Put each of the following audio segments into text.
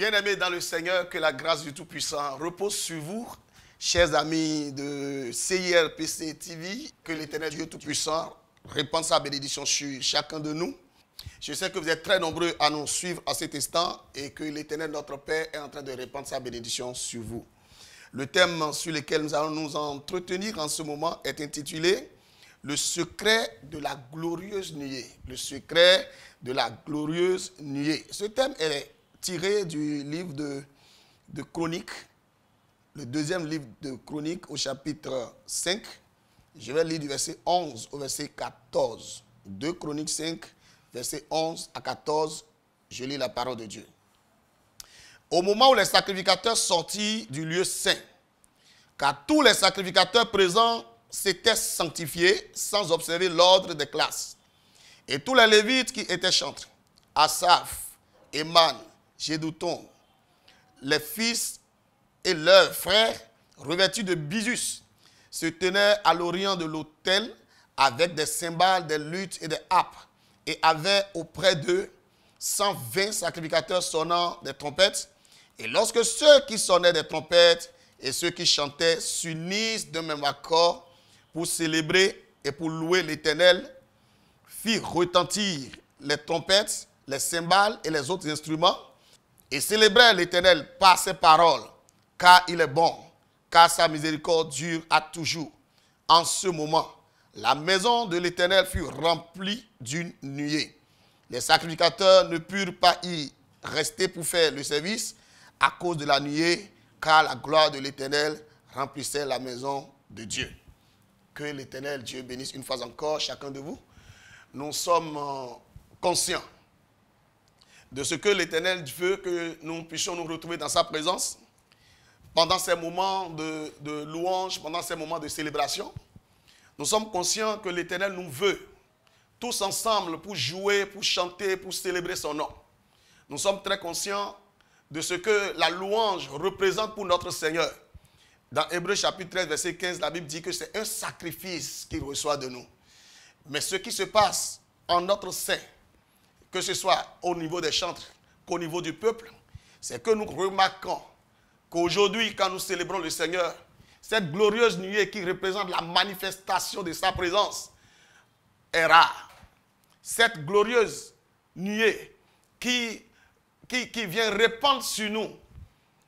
Bien-aimés dans le Seigneur, que la grâce du Tout-Puissant repose sur vous, chers amis de CIRPC TV, que l'Éternel Dieu Tout-Puissant répande sa bénédiction sur chacun de nous. Je sais que vous êtes très nombreux à nous suivre à cet instant et que l'Éternel notre Père est en train de répandre sa bénédiction sur vous. Le thème sur lequel nous allons nous entretenir en ce moment est intitulé « Le secret de la glorieuse nuée ». Le secret de la glorieuse nuée. Ce thème est tiré du livre de Chroniques, le deuxième livre de Chroniques au chapitre 5. Je vais lire du verset 11 au verset 14. 2 Chroniques 5, verset 11 à 14, je lis la parole de Dieu. Au moment où les sacrificateurs sortirent du lieu saint, car tous les sacrificateurs présents s'étaient sanctifiés sans observer l'ordre des classes. Et tous les Lévites qui étaient chantres, Asaph, Éman, Jédouton, les fils et leurs frères, revêtus de bisus, se tenaient à l'orient de l'autel avec des cymbales, des luttes et des harpes, et avaient auprès d'eux 120 sacrificateurs sonnant des trompettes. Et lorsque ceux qui sonnaient des trompettes et ceux qui chantaient s'unissent d'un même accord pour célébrer et pour louer l'Éternel, firent retentir les trompettes, les cymbales et les autres instruments, et célébrèrent l'Éternel par ses paroles, car il est bon, car sa miséricorde dure à toujours. En ce moment, la maison de l'Éternel fut remplie d'une nuée. Les sacrificateurs ne purent pas y rester pour faire le service à cause de la nuée, car la gloire de l'Éternel remplissait la maison de Dieu. Que l'Éternel Dieu bénisse une fois encore chacun de vous. Nous sommes conscients de ce que l'Éternel veut que nous puissions nous retrouver dans sa présence pendant ces moments de louange, pendant ces moments de célébration. Nous sommes conscients que l'Éternel nous veut tous ensemble pour jouer, pour chanter, pour célébrer son nom. Nous sommes très conscients de ce que la louange représente pour notre Seigneur. Dans Hébreux chapitre 13, verset 15, la Bible dit que c'est un sacrifice qu'il reçoit de nous. Mais ce qui se passe en notre sein, que ce soit au niveau des chantres qu'au niveau du peuple, c'est que nous remarquons qu'aujourd'hui, quand nous célébrons le Seigneur, cette glorieuse nuée qui représente la manifestation de sa présence est rare. Cette glorieuse nuée qui vient répandre sur nous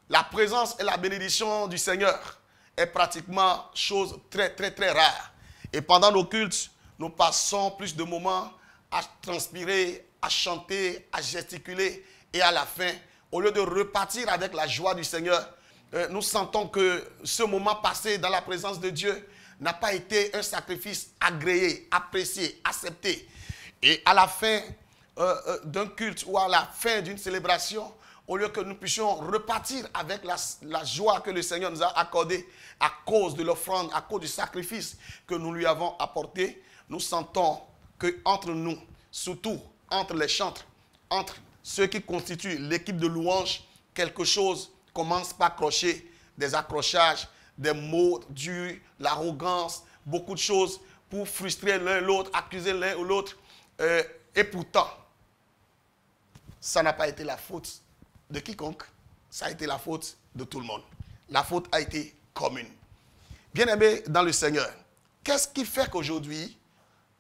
la présence et la bénédiction du Seigneur est pratiquement chose très, très, très rare. Et pendant nos cultes, nous passons plus de moments à transpirer, à chanter, à gesticuler. Et à la fin, au lieu de repartir avec la joie du Seigneur, nous sentons que ce moment passé dans la présence de Dieu n'a pas été un sacrifice agréé, apprécié, accepté. Et à la fin d'un culte ou à la fin d'une célébration, au lieu que nous puissions repartir avec la joie que le Seigneur nous a accordée à cause de l'offrande, à cause du sacrifice que nous lui avons apporté, nous sentons qu'entre nous, surtout entre les chantres, entre ceux qui constituent l'équipe de louange, quelque chose commence par accrocher, des accrochages, des mots durs, l'arrogance, beaucoup de choses pour frustrer l'un l'autre, accuser l'un ou l'autre. Et pourtant, ça n'a pas été la faute de quiconque, ça a été la faute de tout le monde. La faute a été commune. Bien-aimés dans le Seigneur, qu'est-ce qui fait qu'aujourd'hui,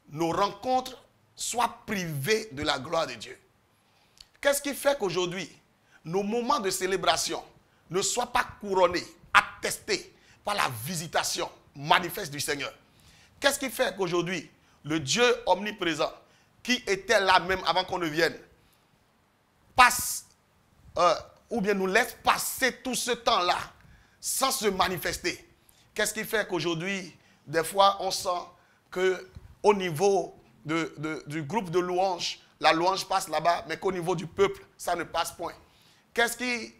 nos rencontres soient privées de la gloire de Dieu? Qu'est-ce qui fait qu'aujourd'hui, nos moments de célébration ne soient pas couronnés, attestés par la visitation manifeste du Seigneur? Qu'est-ce qui fait qu'aujourd'hui, le Dieu omniprésent, qui était là même avant qu'on ne vienne, passe ou bien nous laisse passer tout ce temps-là sans se manifester? Qu'est-ce qui fait qu'aujourd'hui, des fois, on sent qu'au niveau du groupe de louanges, la louange passe là-bas, mais qu'au niveau du peuple, ça ne passe point? Qu'est-ce qui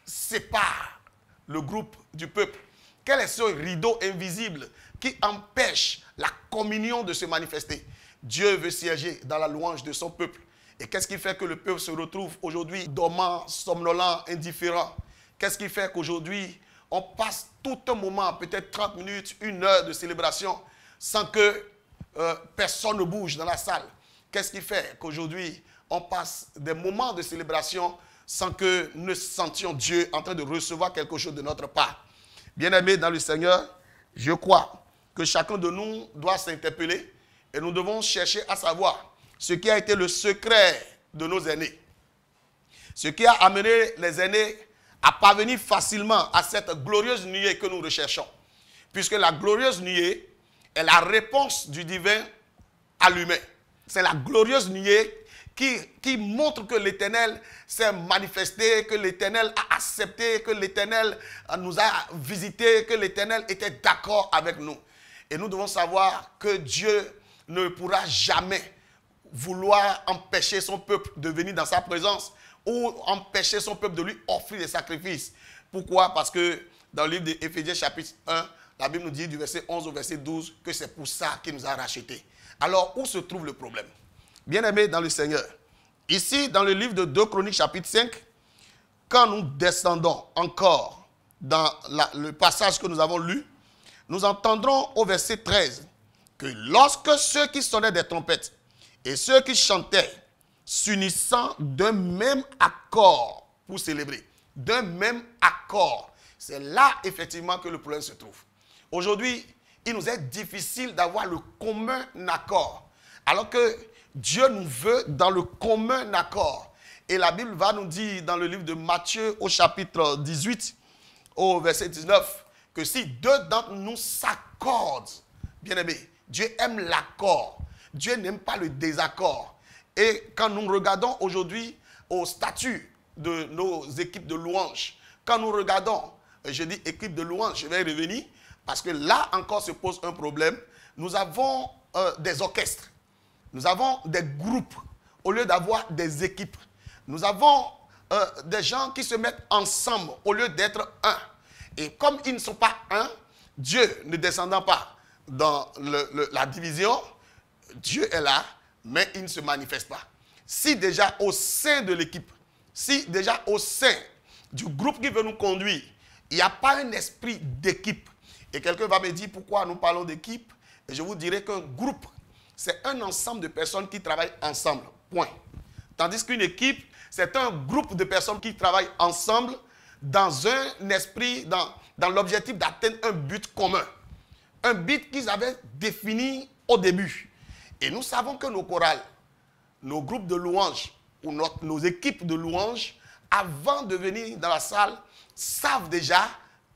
sépare le groupe du peuple? Quel est ce rideau invisible qui empêche la communion de se manifester? Dieu veut siéger dans la louange de son peuple. Et qu'est-ce qui fait que le peuple se retrouve aujourd'hui dormant, somnolent, indifférent? Qu'est-ce qui fait qu'aujourd'hui, on passe tout un moment, peut-être 30 minutes, 1 heure de célébration, sans que personne ne bouge dans la salle? Qu'est-ce qui fait qu'aujourd'hui, on passe des moments de célébration sans que nous sentions Dieu en train de recevoir quelque chose de notre part. Bien-aimés dans le Seigneur, je crois que chacun de nous doit s'interpeller et nous devons chercher à savoir ce qui a été le secret de nos aînés. Ce qui a amené les aînés à parvenir facilement à cette glorieuse nuée que nous recherchons. Puisque la glorieuse nuée est la réponse du divin à l'humain. C'est la glorieuse nuée qui montre que l'Éternel s'est manifesté, que l'Éternel a accepté, que l'Éternel nous a visités, que l'Éternel était d'accord avec nous. Et nous devons savoir que Dieu ne pourra jamais vouloir empêcher son peuple de venir dans sa présence ou empêcher son peuple de lui offrir des sacrifices. Pourquoi? Parce que dans le livre d'Éphésiens chapitre 1, la Bible nous dit du verset 11 au verset 12 que c'est pour ça qu'il nous a rachetés. Alors, où se trouve le problème? Bien-aimés dans le Seigneur, ici dans le livre de 2 Chroniques chapitre 5, quand nous descendons encore dans le passage que nous avons lu, nous entendrons au verset 13 que lorsque ceux qui sonnaient des trompettes et ceux qui chantaient s'unissant d'un même accord pour célébrer, d'un même accord, c'est là effectivement que le problème se trouve. Aujourd'hui, il nous est difficile d'avoir le commun accord, alors que Dieu nous veut dans le commun accord. Et la Bible va nous dire dans le livre de Matthieu au chapitre 18, au verset 19, que si deux d'entre nous s'accordent, bien aimé, Dieu aime l'accord. Dieu n'aime pas le désaccord. Et quand nous regardons aujourd'hui au statut de nos équipes de louanges, quand nous regardons, je dis équipe de louanges, je vais y revenir, parce que là encore se pose un problème. Nous avons des orchestres. Nous avons des groupes au lieu d'avoir des équipes. Nous avons des gens qui se mettent ensemble au lieu d'être un. Et comme ils ne sont pas un, Dieu ne descendant pas dans la division, Dieu est là, mais il ne se manifeste pas. Si déjà au sein de l'équipe, si déjà au sein du groupe qui veut nous conduire, il n'y a pas un esprit d'équipe, et quelqu'un va me dire pourquoi nous parlons d'équipe, et je vous dirai qu'un groupe, c'est un ensemble de personnes qui travaillent ensemble, point. Tandis qu'une équipe, c'est un groupe de personnes qui travaillent ensemble dans un esprit, dans l'objectif d'atteindre un but commun. Un but qu'ils avaient défini au début. Et nous savons que nos chorales, nos groupes de louanges, ou nos équipes de louanges, avant de venir dans la salle, savent déjà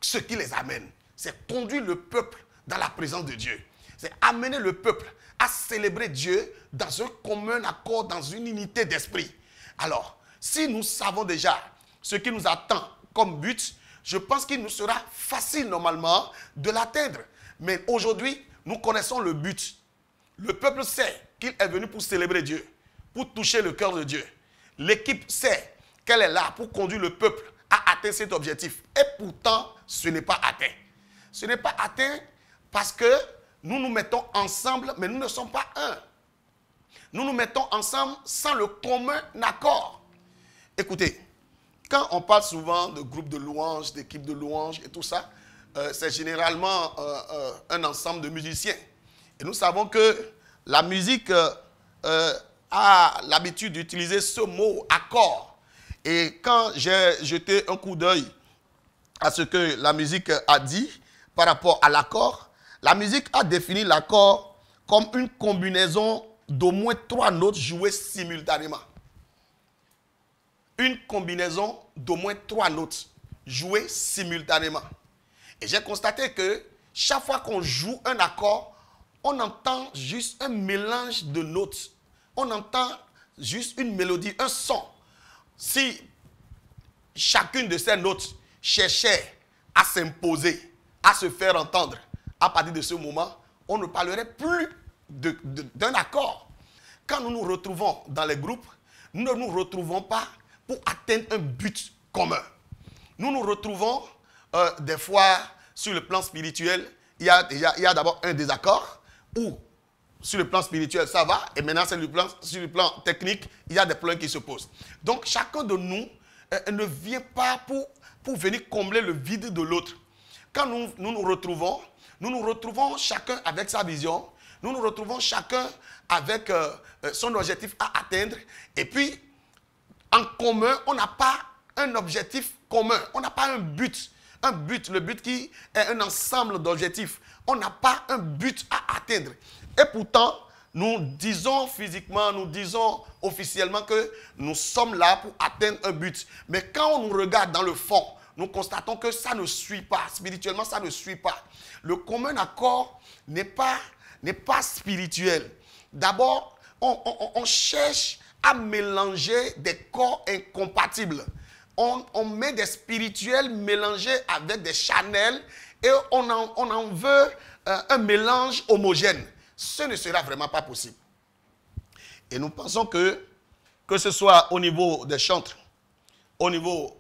ce qui les amène. C'est conduire le peuple dans la présence de Dieu. C'est amener le peuple à célébrer Dieu dans un commun accord, dans une unité d'esprit. Alors, si nous savons déjà ce qui nous attend comme but, je pense qu'il nous sera facile normalement de l'atteindre. Mais aujourd'hui, nous connaissons le but. Le peuple sait qu'il est venu pour célébrer Dieu, pour toucher le cœur de Dieu. L'équipe sait qu'elle est là pour conduire le peuple à atteindre cet objectif. Et pourtant, ce n'est pas atteint. Ce n'est pas atteint parce que nous nous mettons ensemble, mais nous ne sommes pas un. Nous nous mettons ensemble sans le commun accord. Écoutez, quand on parle souvent de groupes de louanges, d'équipes de louanges et tout ça, c'est généralement un ensemble de musiciens. Et nous savons que la musique a l'habitude d'utiliser ce mot accord. Et quand j'ai jeté un coup d'œil à ce que la musique a dit par rapport à l'accord, la musique a défini l'accord comme une combinaison d'au moins 3 notes jouées simultanément. Une combinaison d'au moins 3 notes jouées simultanément. Et j'ai constaté que chaque fois qu'on joue un accord, on entend juste un mélange de notes. On entend juste une mélodie, un son. Si chacune de ces notes cherchait à s'imposer, à se faire entendre, à partir de ce moment, on ne parlerait plus d'un accord. Quand nous nous retrouvons dans les groupes, nous ne nous retrouvons pas pour atteindre un but commun. Nous nous retrouvons des fois sur le plan spirituel, il y a d'abord un désaccord, ou sur le plan spirituel ça va, et maintenant sur le plan technique, il y a des problèmes qui se posent. Donc chacun de nous ne vient pas pour venir combler le vide de l'autre. Quand nous nous retrouvons chacun avec sa vision, nous nous retrouvons chacun avec son objectif à atteindre, et puis en commun, on n'a pas un objectif commun. On n'a pas un but. Un but, le but qui est un ensemble d'objectifs. On n'a pas un but à atteindre. Et pourtant, nous disons physiquement, nous disons officiellement que nous sommes là pour atteindre un but. Mais quand on nous regarde dans le fond, nous constatons que ça ne suit pas. Spirituellement, ça ne suit pas. Le commun accord n'est pas spirituel. D'abord, on cherche à mélanger des corps incompatibles. On met des spirituels mélangés avec des charnels et on en veut un mélange homogène. Ce ne sera vraiment pas possible. Et nous pensons que ce soit au niveau des chantres, au niveau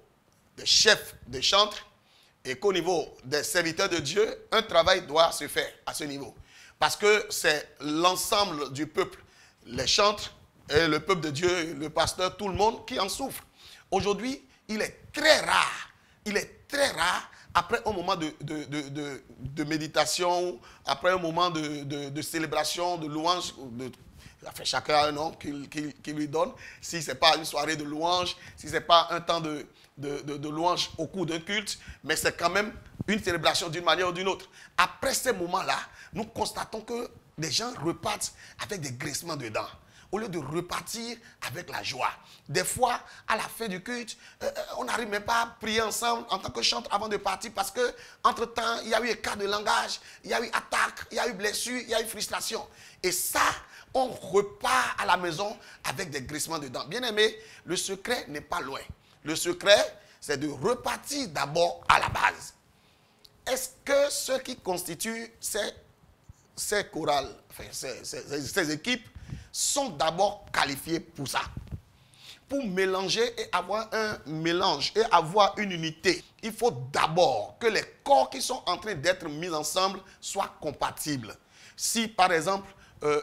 des chefs des chantres et qu'au niveau des serviteurs de Dieu, un travail doit se faire à ce niveau. Parce que c'est l'ensemble du peuple, les chantres et le peuple de Dieu, le pasteur, tout le monde qui en souffre. Aujourd'hui, il est très rare, après un moment de méditation, après un moment de célébration, de louange, chacun a un nom qu'il lui donne. Si ce n'est pas une soirée de louange, si ce n'est pas un temps de louange au cours d'un culte, mais c'est quand même une célébration d'une manière ou d'une autre. Après ces moments-là, nous constatons que les gens repartent avec des graissements de dents, au lieu de repartir avec la joie. Des fois, à la fin du culte, on n'arrive même pas à prier ensemble en tant que chanteur avant de partir parce que entre-temps, il y a eu écart de langage, il y a eu attaque, il y a eu blessure, il y a eu frustration. Et ça, on repart à la maison avec des graissements de dents. Bien aimé, le secret n'est pas loin. Le secret, c'est de repartir d'abord à la base. Est-ce que ceux qui constituent ces chorales, enfin, ces équipes, sont d'abord qualifiés pour ça? Pour mélanger et avoir un mélange et avoir une unité, il faut d'abord que les corps qui sont en train d'être mis ensemble soient compatibles. Si par exemple,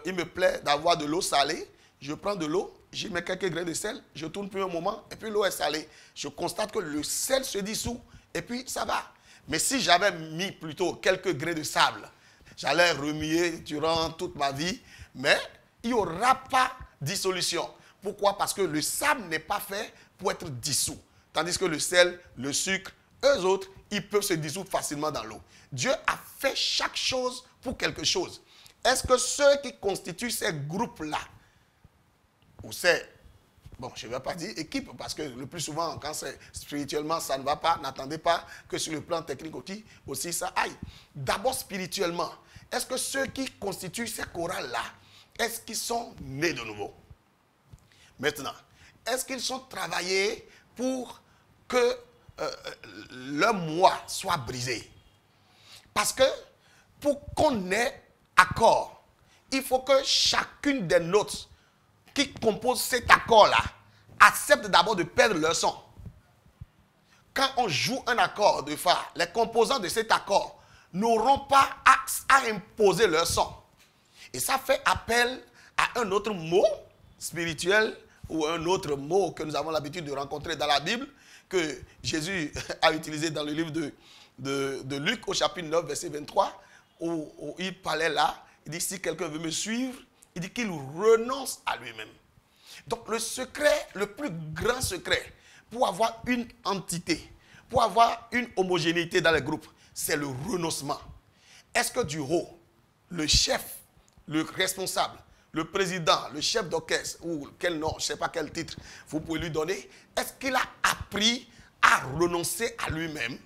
il me plaît d'avoir de l'eau salée, je prends de l'eau, j'y mets quelques grains de sel, je tourne plus un moment et puis l'eau est salée. Je constate que le sel se dissout et puis ça va. Mais si j'avais mis plutôt quelques grains de sable, j'allais remuer durant toute ma vie, mais il n'y aura pas dissolution. Pourquoi? Parce que le sable n'est pas fait pour être dissous. Tandis que le sel, le sucre, eux autres, ils peuvent se dissoudre facilement dans l'eau. Dieu a fait chaque chose pour quelque chose. Est-ce que ceux qui constituent ces groupes-là, ou ces, bon, je ne vais pas dire équipe, parce que le plus souvent, quand c'est spirituellement, ça ne va pas, n'attendez pas que sur le plan technique aussi ça aille. D'abord spirituellement, est-ce que ceux qui constituent ces chorales-là, est-ce qu'ils sont nés de nouveau? Maintenant, est-ce qu'ils sont travaillés pour que leur moi soit brisé? Parce que pour qu'on ait accord, il faut que chacune des notes qui composent cet accord-là accepte d'abord de perdre leur son. Quand on joue un accord de Fa, les composants de cet accord n'auront pas à imposer leur son. Et ça fait appel à un autre mot spirituel ou un autre mot que nous avons l'habitude de rencontrer dans la Bible, que Jésus a utilisé dans le livre de Luc au chapitre 9, verset 23, où il parlait là, il dit si quelqu'un veut me suivre, il dit qu'il renonce à lui-même. Donc le secret, le plus grand secret pour avoir une entité, pour avoir une homogénéité dans les groupes, c'est le renoncement. Est-ce que du haut, le chef, le responsable, le président, le chef d'orchestre, ou quel nom, je ne sais pas quel titre vous pouvez lui donner, est-ce qu'il a appris à renoncer à lui-même,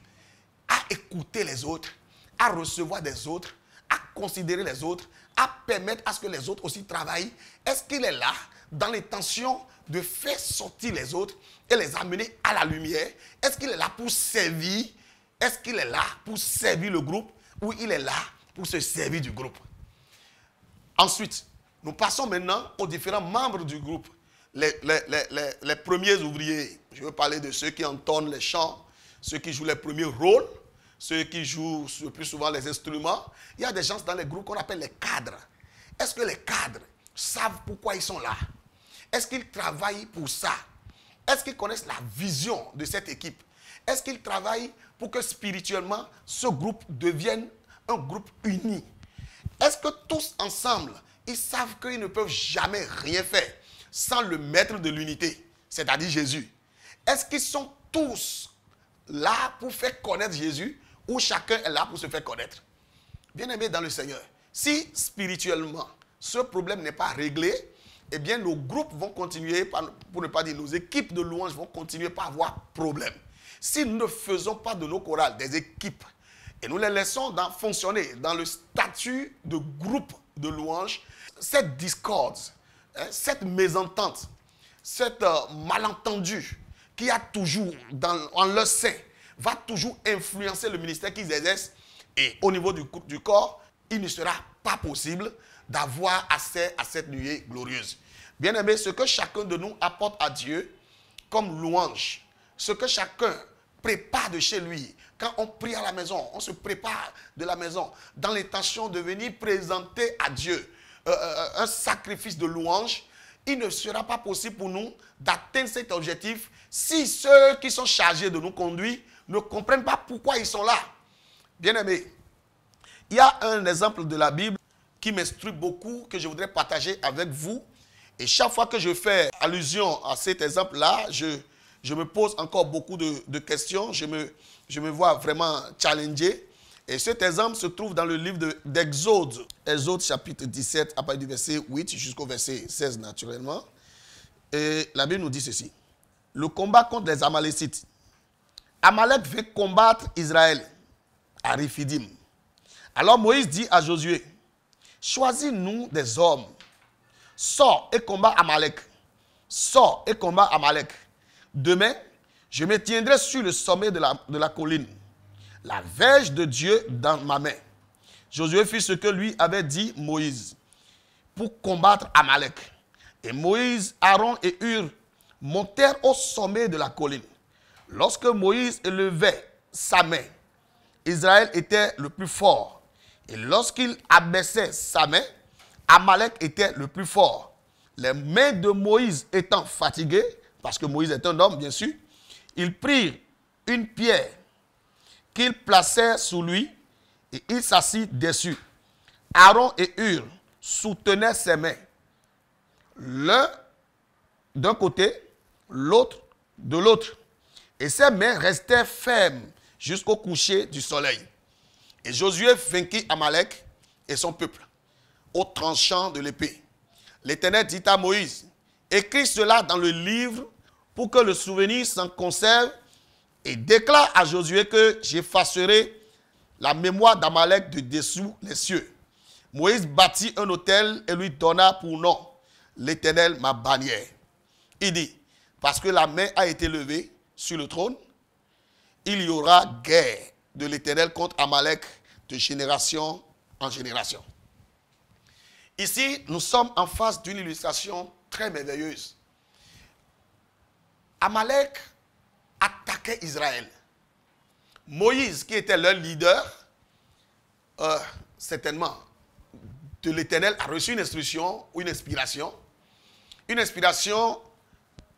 à écouter les autres, à recevoir des autres, à considérer les autres, à permettre à ce que les autres aussi travaillent? Est-ce qu'il est là dans l'intention de faire sortir les autres et les amener à la lumière? Est-ce qu'il est là pour servir? Est-ce qu'il est là pour servir le groupe ou il est là pour se servir du groupe? Ensuite, nous passons maintenant aux différents membres du groupe. Les premiers ouvriers, je veux parler de ceux qui entonnent les chants, ceux qui jouent les premiers rôles, ceux qui jouent le plus souvent les instruments. Il y a des gens dans les groupes qu'on appelle les cadres. Est-ce que les cadres savent pourquoi ils sont là? Est-ce qu'ils travaillent pour ça? Est-ce qu'ils connaissent la vision de cette équipe? Est-ce qu'ils travaillent pour que spirituellement, ce groupe devienne un groupe uni? Est-ce que tous ensemble, ils savent qu'ils ne peuvent jamais rien faire sans le maître de l'unité, c'est-à-dire Jésus, est-ce qu'ils sont tous là pour faire connaître Jésus ou chacun est là pour se faire connaître? Bien-aimés dans le Seigneur, si spirituellement ce problème n'est pas réglé, eh bien nos groupes vont continuer, pour ne pas dire nos équipes de louanges vont continuer par avoir problème. Si nous ne faisons pas de nos chorales des équipes et nous les laissons fonctionner dans le statut de groupe de louanges, cette discorde, cette mésentente, cette malentendu qu'il y a toujours en leur sein va toujours influencer le ministère qu'ils exercent et au niveau du corps, il ne sera pas possible d'avoir accès à cette nuée glorieuse. Bien-aimés, ce que chacun de nous apporte à Dieu comme louange, ce que chacun prépare de chez lui, quand on prie à la maison, on se prépare de la maison dans l'intention de venir présenter à Dieu un sacrifice de louange, il ne sera pas possible pour nous d'atteindre cet objectif si ceux qui sont chargés de nous conduire ne comprennent pas pourquoi ils sont là. Bien-aimés, il y a un exemple de la Bible qui m'instruit beaucoup, que je voudrais partager avec vous. Et chaque fois que je fais allusion à cet exemple-là, je me pose encore beaucoup de questions. Je me vois vraiment challengé. Et cet exemple se trouve dans le livre d'Exode. Exode chapitre 17, à partir du verset 8 jusqu'au verset 16 naturellement. Et la Bible nous dit ceci. Le combat contre les Amalécites. Amalek veut combattre Israël à Riphidim. Alors Moïse dit à Josué, choisis-nous des hommes. Sors et combat Amalek. Sors et combat Amalek. Demain, je me tiendrai sur le sommet de la colline, la verge de Dieu dans ma main. Josué fit ce que lui avait dit Moïse pour combattre Amalek. Et Moïse, Aaron et Hur montèrent au sommet de la colline. Lorsque Moïse élevait sa main, Israël était le plus fort. Et lorsqu'il abaissait sa main, Amalek était le plus fort. Les mains de Moïse étant fatiguées, parce que Moïse est un homme, bien sûr, ils prirent une pierre qu'ils placèrent sous lui et il s'assit dessus. Aaron et Hur soutenaient ses mains, l'un d'un côté, l'autre de l'autre. Et ses mains restaient fermes jusqu'au coucher du soleil. Et Josué vainquit Amalek et son peuple au tranchant de l'épée. L'Éternel dit à Moïse, écris cela dans le livre pour que le souvenir s'en conserve et déclare à Josué que j'effacerai la mémoire d'Amalek de dessous les cieux. Moïse bâtit un autel et lui donna pour nom l'Éternel ma bannière. Il dit, parce que la main a été levée sur le trône, il y aura guerre de l'Éternel contre Amalek de génération en génération. Ici, nous sommes en face d'une illustration très merveilleuse. Amalek attaquait Israël. Moïse, qui était leur leader, certainement, de l'Éternel, a reçu une instruction ou une inspiration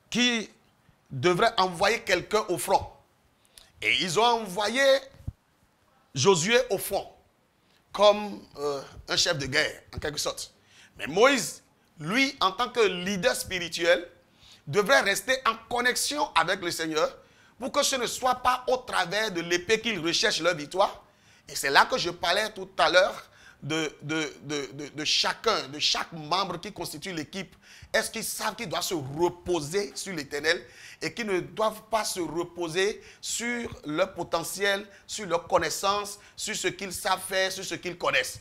qui devrait envoyer quelqu'un au front. Et ils ont envoyé Josué au front, comme un chef de guerre, en quelque sorte. Mais Moïse, lui, en tant que leader spirituel, devrait rester en connexion avec le Seigneur pour que ce ne soit pas au travers de l'épée qu'ils recherchent leur victoire. Et c'est là que je parlais tout à l'heure de chaque membre qui constitue l'équipe. Est-ce qu'ils savent qu'ils doivent se reposer sur l'Éternel et qu'ils ne doivent pas se reposer sur leur potentiel, sur leur connaissance, sur ce qu'ils savent faire, sur ce qu'ils connaissent?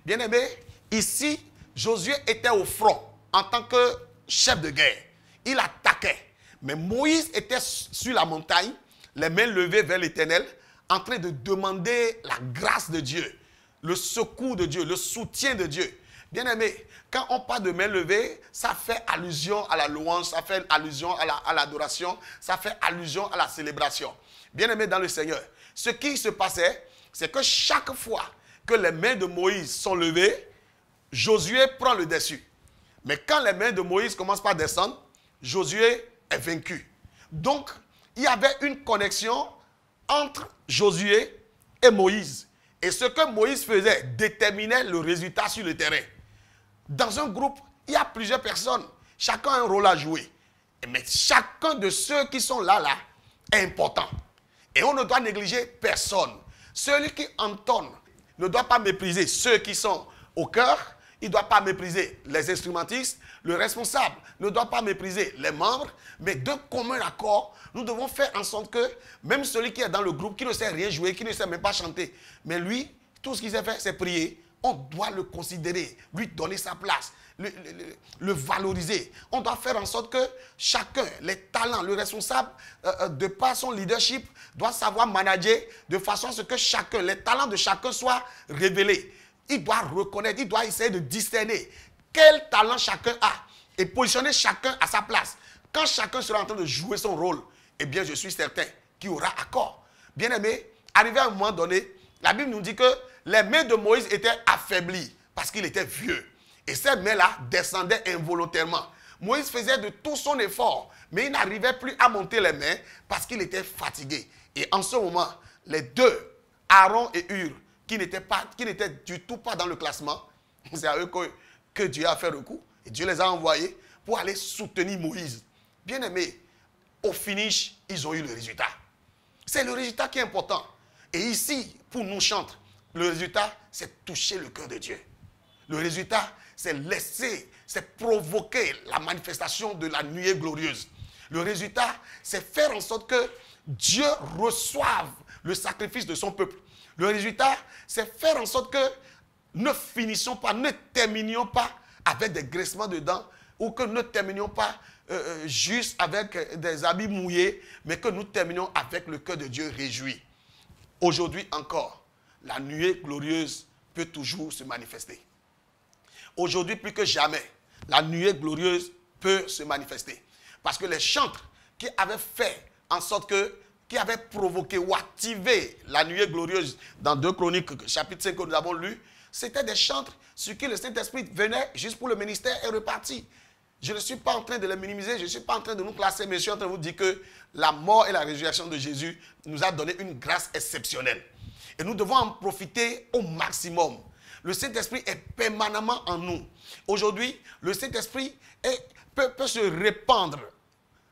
Bien-aimés, ici, Josué était au front en tant que chef de guerre. Il attaquait. Mais Moïse était sur la montagne, les mains levées vers l'Éternel, en train de demander la grâce de Dieu, le secours de Dieu, le soutien de Dieu. Bien-aimé, quand on parle de mains levées, ça fait allusion à la louange, ça fait allusion à l'adoration, ça fait allusion à la célébration. Bien-aimé dans le Seigneur, ce qui se passait, c'est que chaque fois que les mains de Moïse sont levées, Josué prend le dessus. Mais quand les mains de Moïse commencent par descendre, Josué est vaincu. Donc, il y avait une connexion entre Josué et Moïse. Et ce que Moïse faisait déterminait le résultat sur le terrain. Dans un groupe, il y a plusieurs personnes. Chacun a un rôle à jouer. Mais chacun de ceux qui sont là est important. Et on ne doit négliger personne. Celui qui entonne ne doit pas mépriser ceux qui sont au cœur. Il ne doit pas mépriser les instrumentistes. Le responsable ne doit pas mépriser les membres. Mais d'un commun accord, nous devons faire en sorte que même celui qui est dans le groupe, qui ne sait rien jouer, qui ne sait même pas chanter, mais lui, tout ce qu'il sait faire, c'est prier. On doit le considérer, lui donner sa place, le valoriser. On doit faire en sorte que chacun, les talents, le responsable, de par son leadership, doit savoir manager de façon à ce que chacun, les talents de chacun soient révélés. Il doit reconnaître, il doit essayer de discerner quel talent chacun a et positionner chacun à sa place. Quand chacun sera en train de jouer son rôle, eh bien, je suis certain qu'il y aura accord. Bien aimé, arrivé à un moment donné, la Bible nous dit que les mains de Moïse étaient affaiblies parce qu'il était vieux. Et ces mains-là descendaient involontairement. Moïse faisait de tout son effort, mais il n'arrivait plus à monter les mains parce qu'il était fatigué. Et en ce moment, les deux, Aaron et Hur, qui n'étaient du tout pas dans le classement, c'est à eux que Dieu a fait recours. Et Dieu les a envoyés pour aller soutenir Moïse. Bien aimé, au finish, ils ont eu le résultat. C'est le résultat qui est important. Et ici, pour nous chantres, le résultat, c'est toucher le cœur de Dieu. Le résultat, c'est laisser, c'est provoquer la manifestation de la nuée glorieuse. Le résultat, c'est faire en sorte que Dieu reçoive le sacrifice de son peuple. Le résultat, c'est faire en sorte que ne finissons pas, ne terminions pas avec des graissements de dents ou que ne terminions pas juste avec des habits mouillés, mais que nous terminions avec le cœur de Dieu réjoui. Aujourd'hui encore, la nuée glorieuse peut toujours se manifester. Aujourd'hui, plus que jamais, la nuée glorieuse peut se manifester. Parce que les chantres qui avaient fait en sorte que, qui avaient provoqué ou activé la nuée glorieuse dans 2 Chroniques, chapitre 5 que nous avons lu, c'était des chantres sur qui le Saint-Esprit venait juste pour le ministère et repartit. Je ne suis pas en train de les minimiser, je ne suis pas en train de nous classer, mais je suis en train de vous dire que la mort et la résurrection de Jésus nous a donné une grâce exceptionnelle. Et nous devons en profiter au maximum. Le Saint-Esprit est permanemment en nous. Aujourd'hui, le Saint-Esprit peut se répandre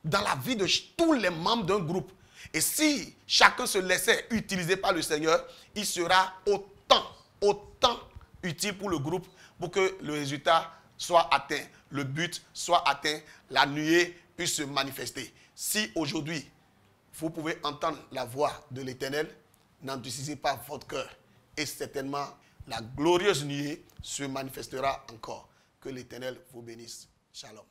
dans la vie de tous les membres d'un groupe. Et si chacun se laissait utiliser par le Seigneur, il sera autant utile pour le groupe pour que le résultat soit atteint, le but soit atteint, la nuée puisse se manifester. Si aujourd'hui, vous pouvez entendre la voix de l'Éternel, n'endurcissez pas votre cœur. Et certainement, la glorieuse nuée se manifestera encore. Que l'Éternel vous bénisse. Shalom.